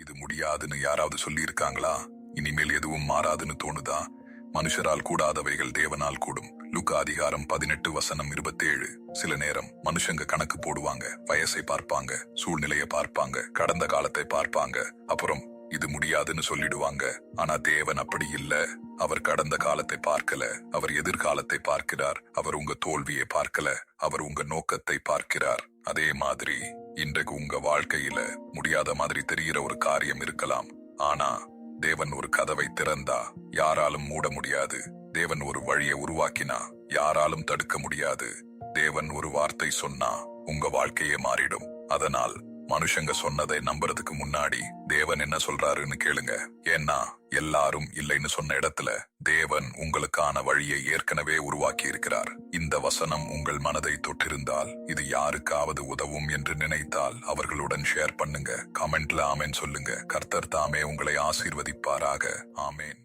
இது முடியாதுன்னு யாராவது சொல்லி இருக்காங்களா? இனிமேல் எதுவும் மாறாதுன்னு தோணுதா? மனுஷரால் கூடாதவைகள் தேவனால் கூடும். லூக்கா அதிகாரம் 18:27. சில நேரம் மனுஷங்க கணக்கு போடுவாங்க, வயசை பார்ப்பாங்க, சூழ்நிலையை பார்ப்பாங்க, கடந்த காலத்தை பார்ப்பாங்க, அப்புறம் இது முடியாதுன்னு சொல்லிடுவாங்க. ஆனா தேவன் அப்படி இல்ல. அவர் கடந்த காலத்தை பார்க்கல, அவர் எதிர்காலத்தை பார்க்கிறார். அவர் உங்க தோல்வியை பார்க்கல, அவர் உங்க நோக்கத்தை பார்க்கிறார். அதே மாதிரி இன்றைக்கு உங்க வாழ்க்கையில முடியாத மாதிரி தெரிகிற ஒரு காரியம் இருக்கலாம். ஆனா தேவன் ஒரு கதவை திறந்தா யாராலும் மூட முடியாது. தேவன் ஒரு வழியை உருவாக்கினா யாராலும் தடுக்க முடியாது. தேவன் ஒரு வார்த்தை சொன்னா உங்க வாழ்க்கையே மாறிடும். அதனால் மனுஷங்க சொன்னதை நம்புறதுக்கு முன்னாடி தேவன் என்ன சொல்றாருன்னு கேளுங்க. ஏன்னா எல்லாரும் இல்லைன்னு சொன்ன இடத்துல தேவன் உங்களுக்கான வழியை ஏற்கனவே உருவாக்கி இருக்கிறார். இந்த வசனம் உங்கள் மனதை தொட்டிருந்தால், இது யாருக்காவது உதவும் என்று நினைத்தால் அவர்களுடன் ஷேர் பண்ணுங்க. கமெண்ட்ல ஆமேன் சொல்லுங்க. கர்த்தர் தாமே உங்களை ஆசீர்வதிப்பாராக. ஆமேன்.